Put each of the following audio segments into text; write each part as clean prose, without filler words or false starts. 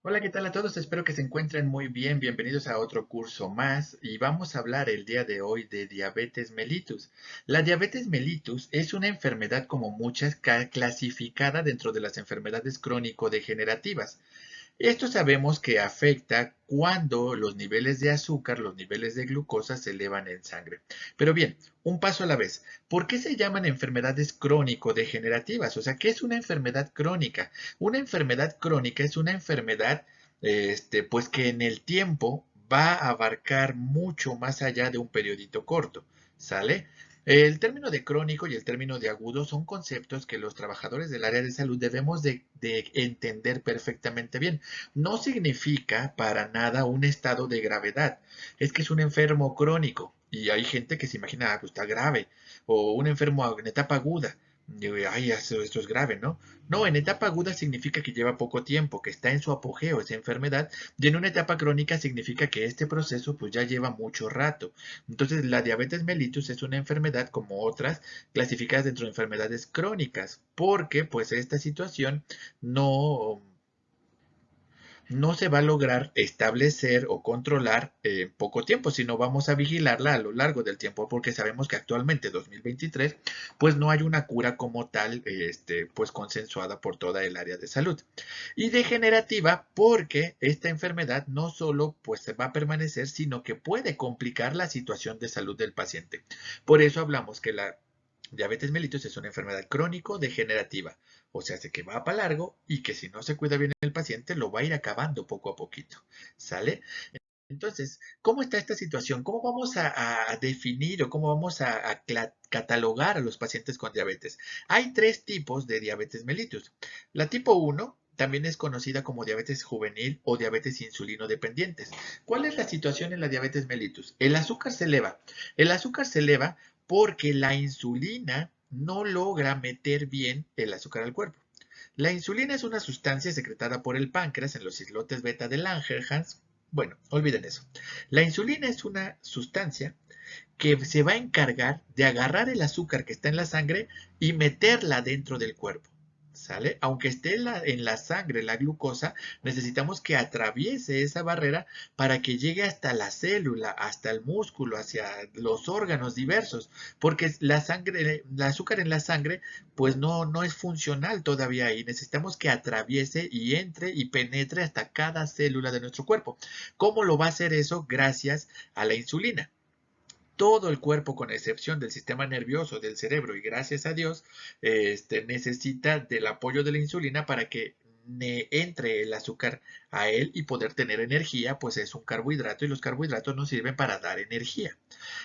Hola, ¿qué tal a todos? Espero que se encuentren muy bien. Bienvenidos a otro curso más y vamos a hablar el día de hoy de diabetes mellitus. La diabetes mellitus es una enfermedad como muchas clasificada dentro de las enfermedades crónico-degenerativas. Esto sabemos que afecta cuando los niveles de azúcar, los niveles de glucosa se elevan en sangre. Pero bien, un paso a la vez. ¿Por qué se llaman enfermedades crónico-degenerativas? O sea, ¿qué es una enfermedad crónica? Una enfermedad crónica es una enfermedad, pues que en el tiempo va a abarcar mucho más allá de un periodito corto. ¿Sale? El término de crónico y el término de agudo son conceptos que los trabajadores del área de salud debemos de entender perfectamente bien. No significa para nada un estado de gravedad. Es que es un enfermo crónico y hay gente que se imagina, pues está grave, o un enfermo en etapa aguda. Y, ay, esto es grave, ¿no? No, en etapa aguda significa que lleva poco tiempo, que está en su apogeo esa enfermedad, y en una etapa crónica significa que este proceso pues ya lleva mucho rato. Entonces, la diabetes mellitus es una enfermedad como otras clasificadas dentro de enfermedades crónicas, porque pues esta situación no no se va a lograr establecer o controlar en poco tiempo, sino vamos a vigilarla a lo largo del tiempo, porque sabemos que actualmente, 2023, pues no hay una cura como tal, pues consensuada por toda el área de salud. Y degenerativa, porque esta enfermedad no solo pues se va a permanecer, sino que puede complicar la situación de salud del paciente. Por eso hablamos que la diabetes mellitus es una enfermedad crónico-degenerativa, o sea, hace que va para largo y que si no se cuida bien el paciente lo va a ir acabando poco a poquito, ¿sale? Entonces, ¿cómo está esta situación? ¿Cómo vamos a definir o cómo vamos a catalogar a los pacientes con diabetes? Hay tres tipos de diabetes mellitus. La tipo uno también es conocida como diabetes juvenil o diabetes insulino dependientes. ¿Cuál es la situación en la diabetes mellitus? El azúcar se eleva. El azúcar se eleva porque la insulina no logra meter bien el azúcar al cuerpo. La insulina es una sustancia secretada por el páncreas en los islotes beta de Langerhans. Bueno, olviden eso. La insulina es una sustancia que se va a encargar de agarrar el azúcar que está en la sangre y meterla dentro del cuerpo. ¿Sale? Aunque esté en la sangre la glucosa, necesitamos que atraviese esa barrera para que llegue hasta la célula, hasta el músculo, hacia los órganos diversos, porque la sangre, el azúcar en la sangre, pues no es funcional todavía ahí. Necesitamos que atraviese y entre y penetre hasta cada célula de nuestro cuerpo. ¿Cómo lo va a hacer eso? Gracias a la insulina. Todo el cuerpo, con excepción del sistema nervioso, del cerebro, y gracias a Dios, necesita del apoyo de la insulina para que entre el azúcar a él y poder tener energía, pues es un carbohidrato y los carbohidratos nos sirven para dar energía.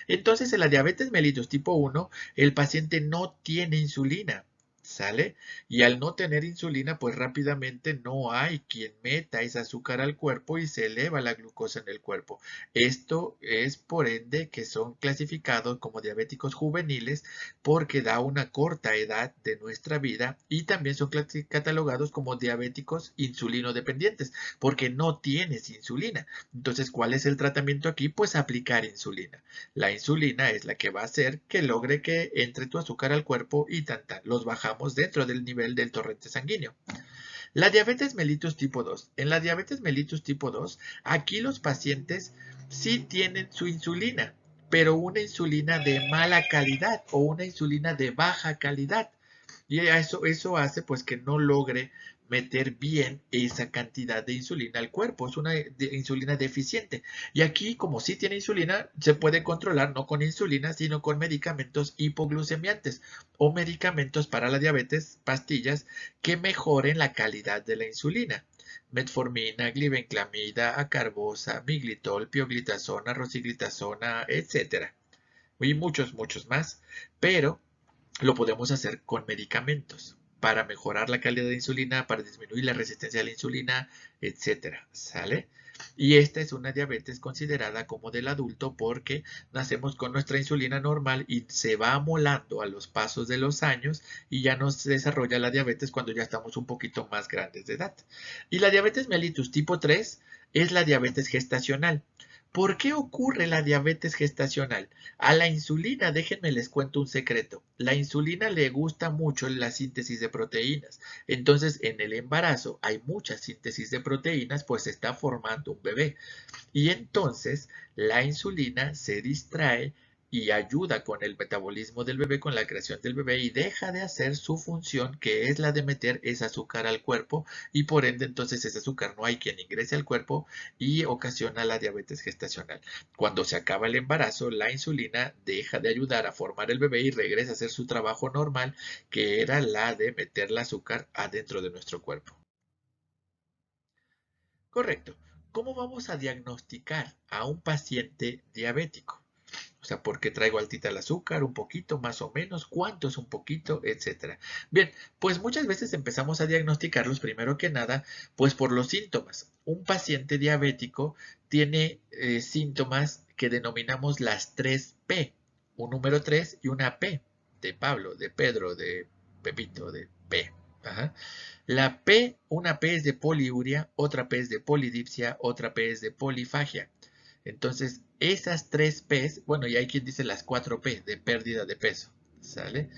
Entonces, en la diabetes mellitus tipo 1, el paciente no tiene insulina. ¿Sale? Y al no tener insulina, pues rápidamente no hay quien meta ese azúcar al cuerpo y se eleva la glucosa en el cuerpo. Esto es por ende que son clasificados como diabéticos juveniles porque da una corta edad de nuestra vida y también son catalogados como diabéticos insulino dependientes porque no tienes insulina. Entonces, ¿cuál es el tratamiento aquí? Pues aplicar insulina. La insulina es la que va a hacer que logre que entre tu azúcar al cuerpo y tanta. Los bajamos dentro del nivel del torrente sanguíneo. La diabetes mellitus tipo 2. En la diabetes mellitus tipo 2, aquí los pacientes sí tienen su insulina, pero una insulina de mala calidad o una insulina de baja calidad. Y eso hace pues que no logre meter bien esa cantidad de insulina al cuerpo. Es una insulina deficiente. Y aquí, como sí tiene insulina, se puede controlar no con insulina, sino con medicamentos hipoglucemiantes o medicamentos para la diabetes, pastillas que mejoren la calidad de la insulina. Metformina, glibenclamida, acarbosa, miglitol, pioglitazona, rosiglitazona, etcétera. Y muchos más. Pero lo podemos hacer con medicamentos para mejorar la calidad de insulina, para disminuir la resistencia a la insulina, etcétera, ¿sale? Y esta es una diabetes considerada como del adulto porque nacemos con nuestra insulina normal y se va amolando a los pasos de los años y ya nos desarrolla la diabetes cuando ya estamos un poquito más grandes de edad. Y la diabetes mellitus tipo 3 es la diabetes gestacional. ¿Por qué ocurre la diabetes gestacional? A la insulina, déjenme les cuento un secreto. La insulina le gusta mucho la síntesis de proteínas. Entonces, en el embarazo hay mucha síntesis de proteínas, pues se está formando un bebé. Y entonces la insulina se distrae y ayuda con el metabolismo del bebé, con la creación del bebé, y deja de hacer su función, que es la de meter ese azúcar al cuerpo, y por ende entonces ese azúcar no hay quien ingrese al cuerpo y ocasiona la diabetes gestacional. Cuando se acaba el embarazo, la insulina deja de ayudar a formar el bebé y regresa a hacer su trabajo normal, que era la de meter el azúcar adentro de nuestro cuerpo. Correcto. ¿Cómo vamos a diagnosticar a un paciente diabético? O sea, ¿por qué traigo altita el azúcar? ¿Un poquito, más o menos? ¿Cuánto es un poquito? Etcétera. Bien, pues muchas veces empezamos a diagnosticarlos primero que nada, pues por los síntomas. Un paciente diabético tiene síntomas que denominamos las 3P, un número 3 y una P, de Pablo, de Pedro, de Pepito, de P. Ajá. La P, una P es de poliuria, otra P es de polidipsia, otra P es de polifagia. Entonces, esas 3Ps, bueno, y hay quien dice las 4P de pérdida de peso, ¿sale?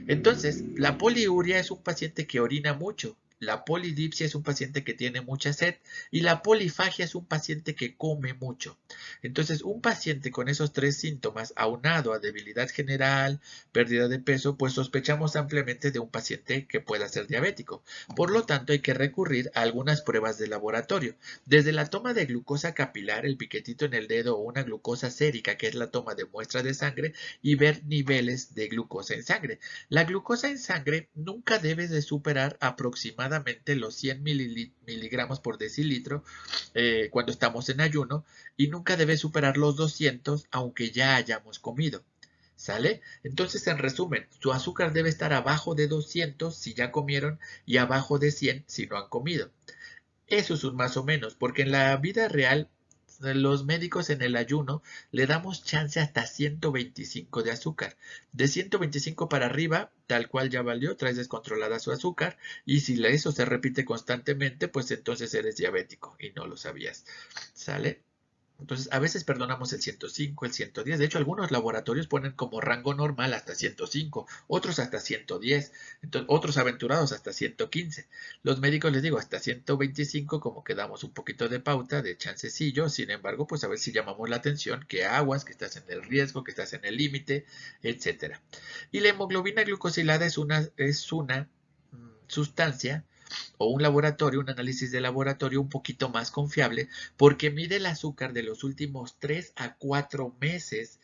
Entonces, la poliuria es un paciente que orina mucho, la polidipsia es un paciente que tiene mucha sed y la polifagia es un paciente que come mucho. Entonces, un paciente con esos tres síntomas, aunado a debilidad general, pérdida de peso, pues sospechamos ampliamente de un paciente que pueda ser diabético. Por lo tanto, hay que recurrir a algunas pruebas de laboratorio. Desde la toma de glucosa capilar, el piquetito en el dedo o una glucosa sérica, que es la toma de muestra de sangre, y ver niveles de glucosa en sangre. La glucosa en sangre nunca debe de superar aproximadamente los 100 miligramos por decilitro cuando estamos en ayuno y nunca debe superar los 200 aunque ya hayamos comido. ¿Sale? Entonces, en resumen, su azúcar debe estar abajo de 200 si ya comieron y abajo de 100 si no han comido. Eso es un más o menos, porque en la vida real los médicos en el ayuno le damos chance hasta 125 de azúcar. De 125 para arriba, tal cual ya valió, traes descontrolada su azúcar y si eso se repite constantemente, pues entonces eres diabético y no lo sabías. ¿Sale? Entonces, a veces perdonamos el 105, el 110. De hecho, algunos laboratorios ponen como rango normal hasta 105, otros hasta 110, entonces, otros aventurados hasta 115. Los médicos les digo hasta 125, como que damos un poquito de pauta, de chancecillo. Sin embargo, pues a ver si llamamos la atención, que aguas, que estás en el riesgo, que estás en el límite, etcétera. Y la hemoglobina glucosilada es una sustancia o un laboratorio, un análisis de laboratorio un poquito más confiable porque mide el azúcar de los últimos 3 a 4 meses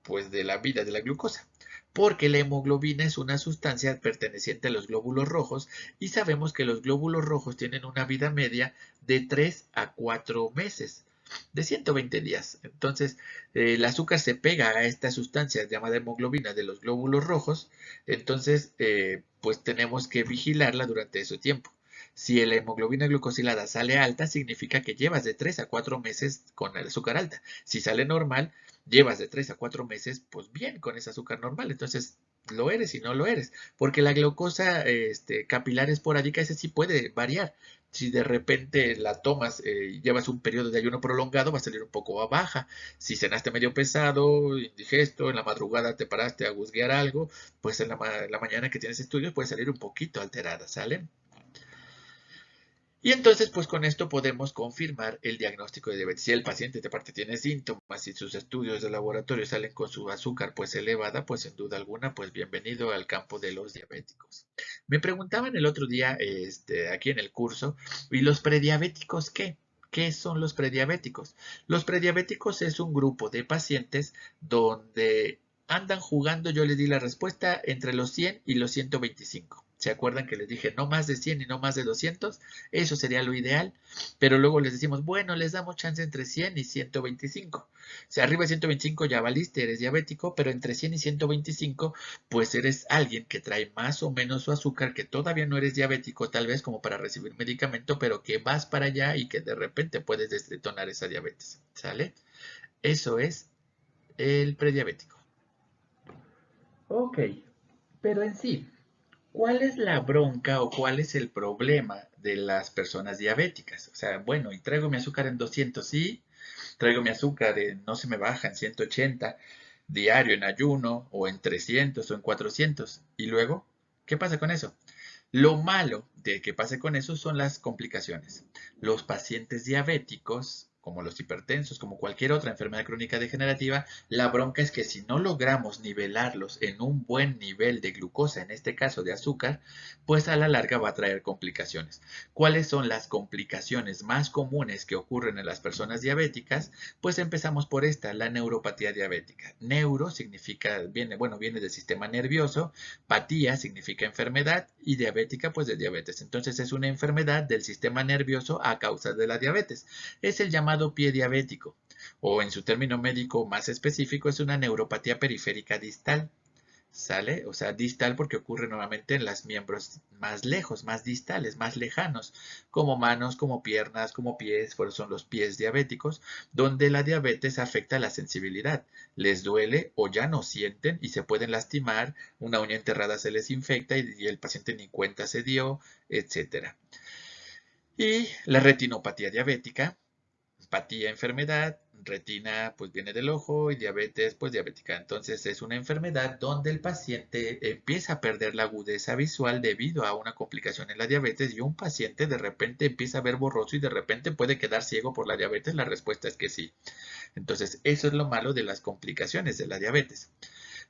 pues de la vida de la glucosa. Porque la hemoglobina es una sustancia perteneciente a los glóbulos rojos y sabemos que los glóbulos rojos tienen una vida media de 3 a 4 meses, de 120 días. Entonces, el azúcar se pega a esta sustancia llamada hemoglobina de los glóbulos rojos, entonces, pues tenemos que vigilarla durante ese tiempo. Si la hemoglobina glucosilada sale alta, significa que llevas de 3 a 4 meses con el azúcar alta. Si sale normal, llevas de 3 a 4 meses, pues bien, con ese azúcar normal. Entonces, lo eres y no lo eres. Porque la glucosa capilar esporádica, ese sí puede variar. Si de repente la tomas y llevas un periodo de ayuno prolongado, va a salir un poco baja. Si cenaste medio pesado, indigesto, en la madrugada te paraste a guzguear algo, pues en la mañana que tienes estudios puede salir un poquito alterada, ¿sale? Y entonces, pues con esto podemos confirmar el diagnóstico de diabetes. Si el paciente de parte tiene síntomas y sus estudios de laboratorio salen con su azúcar pues elevada, pues sin duda alguna, pues bienvenido al campo de los diabéticos. Me preguntaban el otro día, aquí en el curso, ¿y los prediabéticos qué? ¿Qué son los prediabéticos? Los prediabéticos es un grupo de pacientes donde andan jugando, yo les di la respuesta, entre los 100 y los 125. ¿Se acuerdan que les dije no más de 100 y no más de 200? Eso sería lo ideal, pero luego les decimos, bueno, les damos chance entre 100 y 125. Si arriba de 125 ya valiste, eres diabético, pero entre 100 y 125, pues eres alguien que trae más o menos su azúcar, que todavía no eres diabético, tal vez como para recibir medicamento, pero que vas para allá y que de repente puedes detonar esa diabetes, ¿sale? Eso es el prediabético. Ok, pero en sí, ¿Cuál es la bronca o cuál es el problema de las personas diabéticas? O sea, bueno, y traigo mi azúcar en 200, sí, traigo mi azúcar en, no se me baja, en 180 diario en ayuno, o en 300 o en 400. ¿Y luego qué pasa con eso? Lo malo de que pase con eso son las complicaciones. Los pacientes diabéticos, como los hipertensos, como cualquier otra enfermedad crónica degenerativa, la bronca es que si no logramos nivelarlos en un buen nivel de glucosa, en este caso de azúcar, pues a la larga va a traer complicaciones. ¿Cuáles son las complicaciones más comunes que ocurren en las personas diabéticas? Pues empezamos por esta, la neuropatía diabética. Neuro significa, viene del sistema nervioso, patía significa enfermedad y diabética pues de diabetes. Entonces es una enfermedad del sistema nervioso a causa de la diabetes. Es el llamado pie diabético o en su término médico más específico es una neuropatía periférica distal. ¿Sale? O sea, distal porque ocurre nuevamente en los miembros más lejos, más distales, más lejanos, como manos, como piernas, como pies, por eso son los pies diabéticos, donde la diabetes afecta la sensibilidad. Les duele o ya no sienten y se pueden lastimar, una uña enterrada se les infecta y el paciente ni cuenta se dio, etcétera. Y la retinopatía diabética, patía, enfermedad, retina pues viene del ojo y diabetes pues diabética. Entonces es una enfermedad donde el paciente empieza a perder la agudeza visual debido a una complicación en la diabetes y un paciente de repente empieza a ver borroso y de repente puede quedar ciego por la diabetes. La respuesta es que sí. Entonces eso es lo malo de las complicaciones de la diabetes.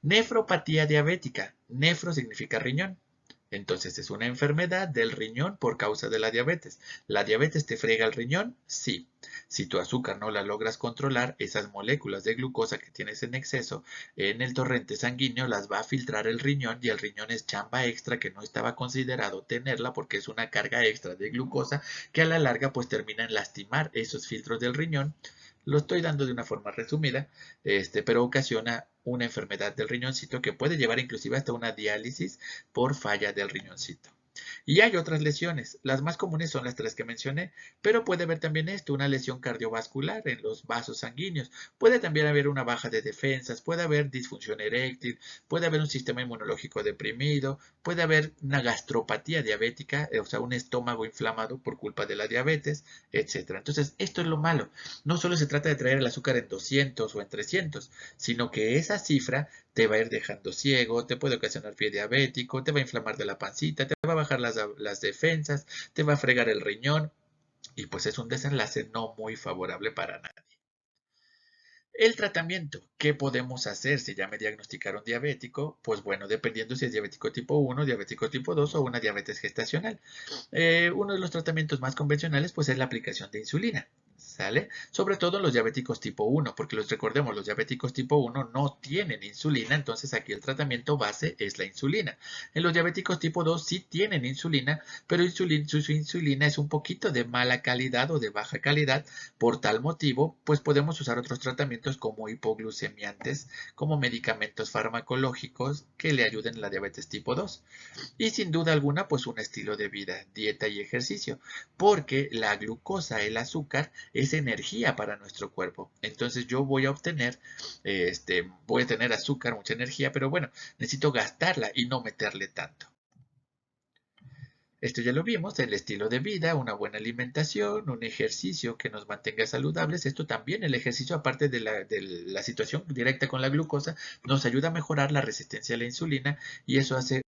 Nefropatía diabética. Nefro significa riñón. Entonces es una enfermedad del riñón por causa de la diabetes. ¿La diabetes te frega el riñón? Sí. Si tu azúcar no la logras controlar, esas moléculas de glucosa que tienes en exceso en el torrente sanguíneo las va a filtrar el riñón y el riñón es chamba extra que no estaba considerado tenerla porque es una carga extra de glucosa que a la larga pues termina en lastimar esos filtros del riñón. Lo estoy dando de una forma resumida, pero ocasiona una enfermedad del riñoncito que puede llevar inclusive hasta una diálisis por falla del riñoncito. Y hay otras lesiones. Las más comunes son las tres que mencioné, pero puede haber también una lesión cardiovascular en los vasos sanguíneos. Puede también haber una baja de defensas, puede haber disfunción eréctil, puede haber un sistema inmunológico deprimido, puede haber una gastropatía diabética, o sea, un estómago inflamado por culpa de la diabetes, etcétera. Entonces, esto es lo malo. No solo se trata de traer el azúcar en 200 o en 300, sino que esa cifra te va a ir dejando ciego, te puede ocasionar pie diabético, te va a inflamar de la pancita, te va a bajar las defensas, te va a fregar el riñón y pues es un desenlace no muy favorable para nadie. El tratamiento, ¿qué podemos hacer si ya me diagnosticaron diabético? Pues bueno, dependiendo si es diabético tipo 1, diabético tipo 2 o una diabetes gestacional. Uno de los tratamientos más convencionales pues es la aplicación de insulina. ¿Sale? Sobre todo en los diabéticos tipo 1, porque los recordemos, los diabéticos tipo 1 no tienen insulina, entonces aquí el tratamiento base es la insulina. En los diabéticos tipo 2 sí tienen insulina, pero su insulina es un poquito de mala calidad o de baja calidad. Por tal motivo, pues podemos usar otros tratamientos como hipoglucemiantes, como medicamentos farmacológicos que le ayuden en la diabetes tipo 2. Y sin duda alguna, pues un estilo de vida, dieta y ejercicio, porque la glucosa, el azúcar, es energía para nuestro cuerpo. Entonces yo voy a obtener, voy a tener azúcar, mucha energía, pero bueno, necesito gastarla y no meterle tanto. Esto ya lo vimos, el estilo de vida, una buena alimentación, un ejercicio que nos mantenga saludables. Esto también, el ejercicio, aparte de la situación directa con la glucosa, nos ayuda a mejorar la resistencia a la insulina y eso hace